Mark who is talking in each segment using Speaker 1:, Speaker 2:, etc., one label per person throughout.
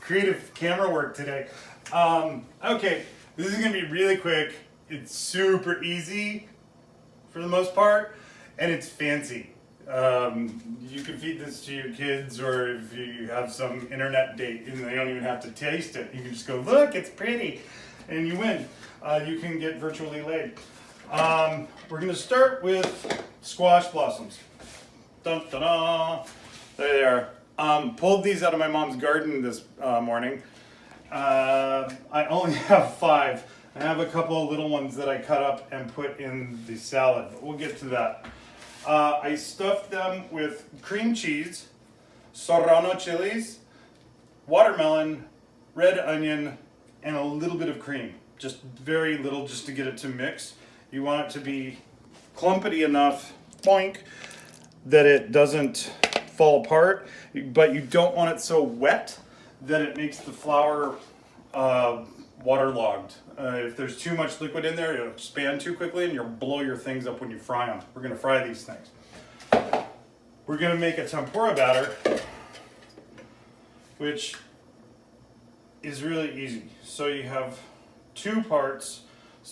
Speaker 1: creative camera work today. Okay, this is gonna be really quick. It's super easy for the most part, and it's fancy. You can feed this to your kids, or if you have some internet date and they don't even have to taste it, you can just go, look, it's pretty, and you win. You can get virtually laid. We're gonna start with squash blossoms. Dun, dun, dun. There they are. Pulled these out of my mom's garden this morning. I only have 5. I have a couple of little ones that I cut up and put in the salad, but we'll get to that. I stuffed them with cream cheese, serrano chilies, watermelon, red onion, and a little bit of cream. Just very little, just to get it to mix. You want it to be clumpety enough, boink, that it doesn't fall apart, but you don't want it so wet that it makes the flour waterlogged. If there's too much liquid in there, it'll expand too quickly and you'll blow your things up when you fry them. We're gonna fry these things. We're gonna make a tempura batter, which is really easy. So you have 2 parts,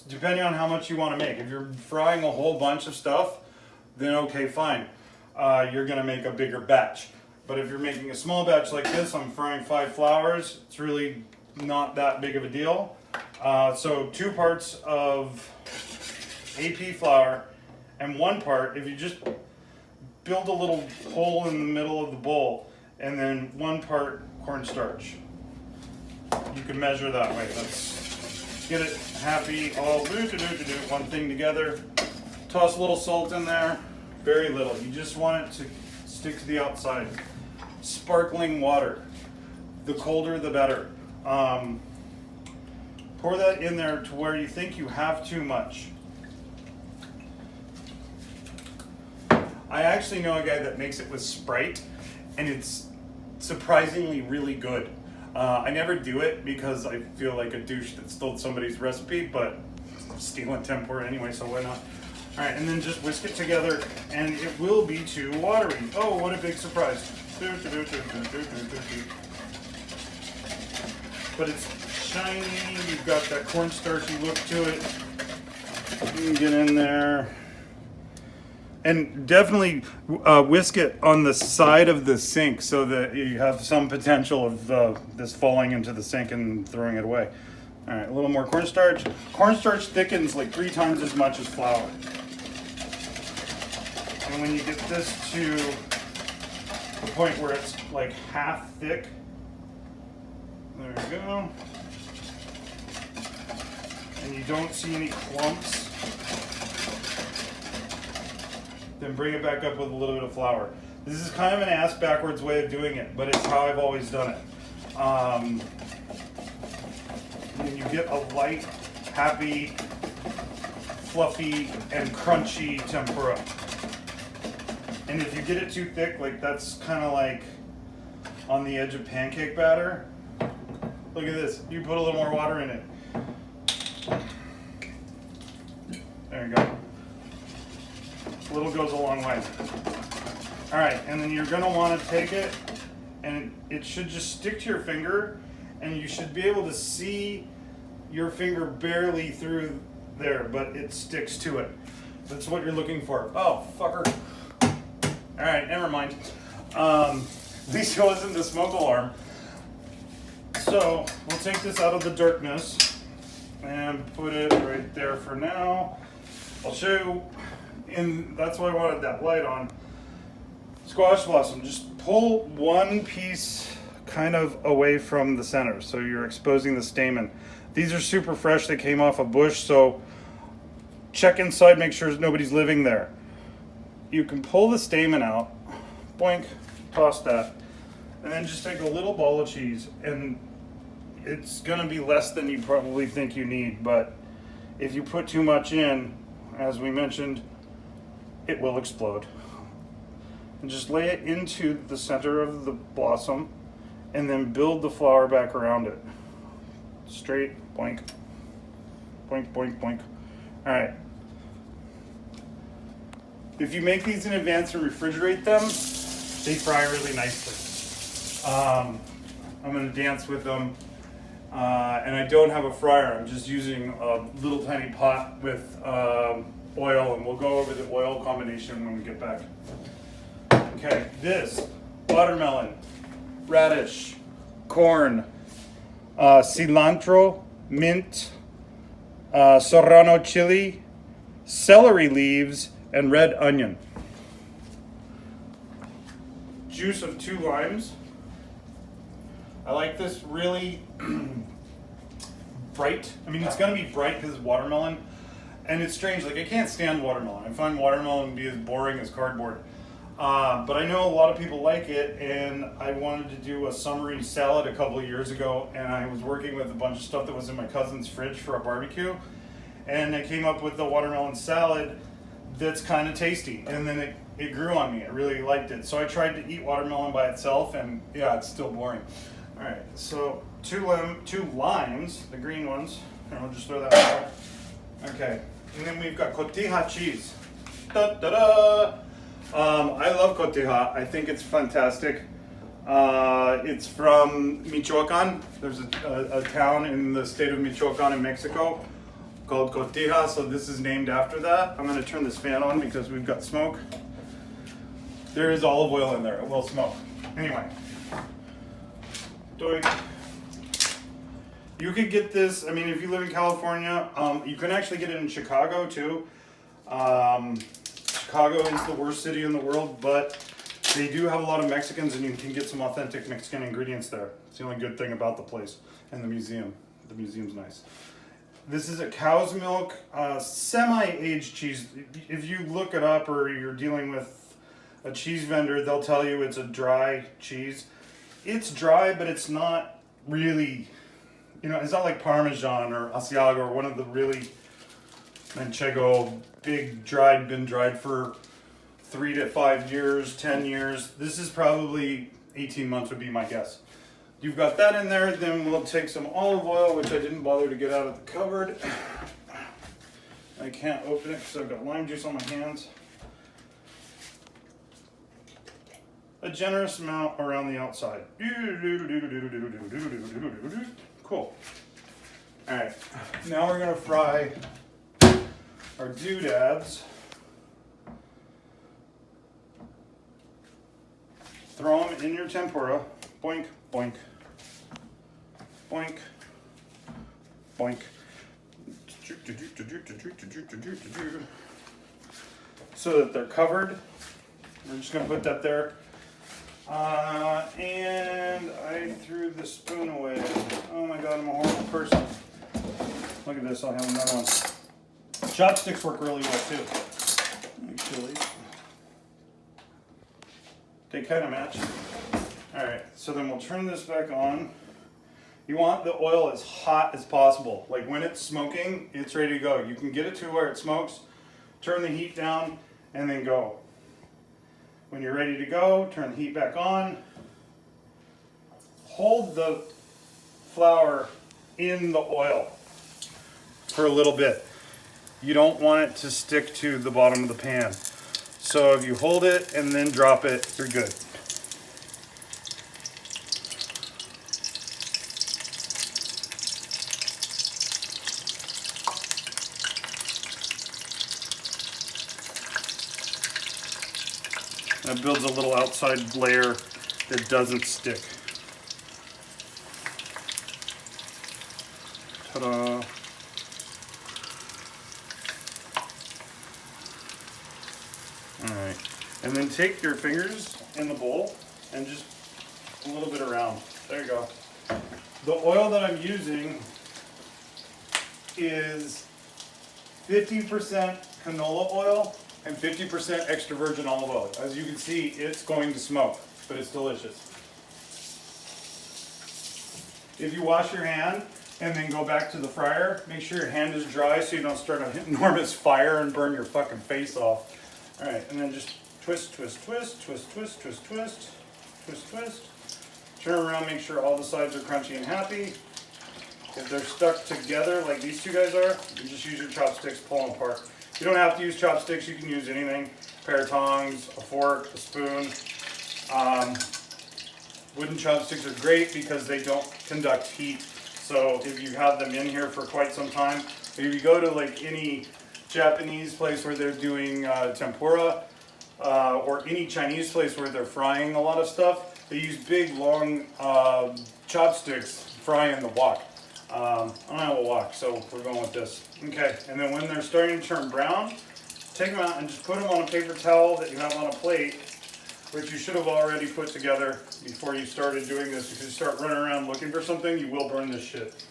Speaker 1: depending on how much you wanna make. If you're frying a whole bunch of stuff, then okay, fine. You're gonna make a bigger batch. But if you're making a small batch like this, I'm frying 5 flours, it's really not that big of a deal. So 2 parts of AP flour and 1 part, if you just build a little hole in the middle of the bowl, and then 1 part cornstarch. You can measure that way. Let's get it happy, all one thing together. Toss a little salt in there, very little. You just want it to stick to the outside. Sparkling water, the colder the better. Pour that in there to where you think you have too much. I actually know a guy that makes it with Sprite, and it's surprisingly really good. I never do it because I feel like a douche that stole somebody's recipe, but I'm stealing tempura anyway, so why not? All right, and then just whisk it together, and it will be too watery. Oh, what a big surprise. But it's shiny, you've got that cornstarchy look to it. You can get in there. And definitely whisk it on the side of the sink so that you have some potential of this falling into the sink and throwing it away. All right, a little more cornstarch. Cornstarch thickens like 3 times as much as flour. And when you get this to the point where it's like half thick, there we go. And you don't see any clumps, then bring it back up with a little bit of flour. This is kind of an ass backwards way of doing it, but it's how I've always done it. And you get a light, happy, fluffy, and crunchy tempura. And if you get it too thick, like that's kind of like on the edge of pancake batter. Look at this, you put a little more water in it. There you go. A little goes a long way. All right, and then you're gonna wanna take it, and it should just stick to your finger, and you should be able to see your finger barely through there, but it sticks to it. That's what you're looking for. Oh, fucker. All right, never mind. At least it wasn't the smoke alarm. So we'll take this out of the darkness and put it right there for now. I'll show you, and that's why I wanted that light on. Squash blossom, just pull 1 piece kind of away from the center, so you're exposing the stamen. These are super fresh, they came off a bush, so check inside, make sure nobody's living there. You can pull the stamen out, boink, toss that, and then just take a little ball of cheese, and it's gonna be less than you probably think you need, but if you put too much in, as we mentioned, it will explode. And just lay it into the center of the blossom, and then build the flour back around it. Straight, boink, boink, boink, boink. All right. If you make these in advance and refrigerate them, they fry really nicely. I'm gonna dance with them. And I don't have a fryer. I'm just using a little tiny pot with oil, and we'll go over the oil combination when we get back. Okay, this watermelon, radish, corn, cilantro, mint, serrano chili, celery leaves, and red onion. Juice of 2 limes. I like this really bright. I mean, it's gonna be bright because it's watermelon, and it's strange. Like, I can't stand watermelon. I find watermelon to be as boring as cardboard. But I know a lot of people like it, and I wanted to do a summery salad a couple of years ago, and I was working with a bunch of stuff that was in my cousin's fridge for a barbecue, and I came up with the watermelon salad that's kind of tasty, and then it grew on me. I really liked it. So I tried to eat watermelon by itself, and yeah, it's still boring. All right, so 2 limes, the green ones, and I'll just throw that out. Okay, and then we've got cotija cheese. Da-da-da! I love cotija. I think it's fantastic. It's from Michoacan. There's a town in the state of Michoacan in Mexico called Cotija, so this is named after that. I'm going to turn this fan on because we've got smoke. There is olive oil in there. It will smoke. Anyway. You could get this, I mean, if you live in California, you can actually get it in Chicago too. Chicago is the worst city in the world, but they do have a lot of Mexicans, and you can get some authentic Mexican ingredients there. It's the only good thing about the place, and the museum. The museum's nice. This is a cow's milk, semi-aged cheese. If you look it up or you're dealing with a cheese vendor, they'll tell you it's a dry cheese. It's dry, but it's not really, it's not like Parmesan or Asiago or one of the really Manchego, big been dried for 3 to 5 years, 10 years. This is probably 18 months would be my guess. You've got that in there, then we'll take some olive oil, which I didn't bother to get out of the cupboard. I can't open it because I've got lime juice on my hands. A generous amount around the outside. Cool. All right, now we're gonna fry our doodads. Throw them in your tempura. Boink, boink, boink, boink. So that they're covered. We're just gonna put that there. And I threw the spoon away. Oh my god, I'm a horrible person. Look at this, I'll have another one. Chopsticks work really well too. Actually, they kind of match. Alright, so then we'll turn this back on. You want the oil as hot as possible. Like when it's smoking, it's ready to go. You can get it to where it smokes, turn the heat down, and then go. When you're ready to go, turn the heat back on. Hold the flour in the oil for a little bit. You don't want it to stick to the bottom of the pan. So if you hold it and then drop it, you're good. That builds a little outside layer that doesn't stick. Ta-da! Alright, and then take your fingers in the bowl and just a little bit around. There you go. The oil that I'm using is 50% canola oil and 50% extra virgin olive oil. As you can see, it's going to smoke, but it's delicious. If you wash your hand and then go back to the fryer, make sure your hand is dry so you don't start an enormous fire and burn your fucking face off. All right, and then just twist, twist, twist, twist, twist, twist, twist, twist, twist. Turn around, make sure all the sides are crunchy and happy. If they're stuck together like these two guys are, you just use your chopsticks, pull them apart. You don't have to use chopsticks, you can use anything. A pair of tongs, a fork, a spoon. Wooden chopsticks are great because they don't conduct heat. So if you have them in here for quite some time, if you go to like any Japanese place where they're doing tempura, or any Chinese place where they're frying a lot of stuff, they use big, long chopsticks frying the wok. I don't have a wok, so we're going with this. Okay, and then when they're starting to turn brown, take them out and just put them on a paper towel that you have on a plate, which you should have already put together before you started doing this. If you start running around looking for something, you will burn this shit.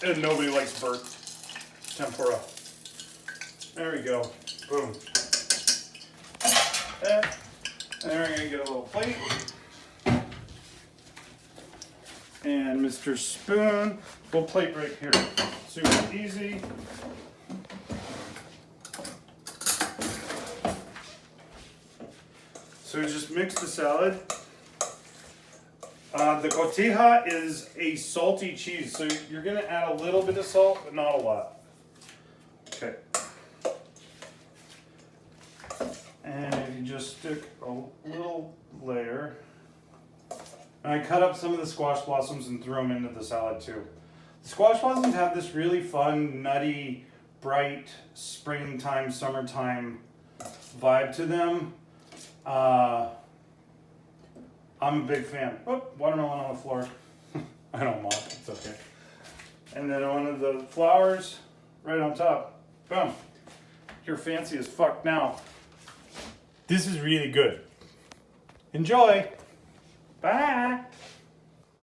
Speaker 1: And nobody likes burnt tempura. There we go. Boom. And then we're going to get a little plate. And Mr. Spoon, little plate right here. Super easy. So just mix the salad. The cotija is a salty cheese, so you're going to add a little bit of salt, but not a lot. Okay. And if you just stick a little layer. And I cut up some of the squash blossoms and threw them into the salad too. The squash blossoms have this really fun, nutty, bright, springtime, summertime vibe to them. I'm a big fan. Oh, watermelon on the floor. I don't mop, it's okay. And then one of the flowers right on top. Boom. You're fancy as fuck now. This is really good. Enjoy. Bye.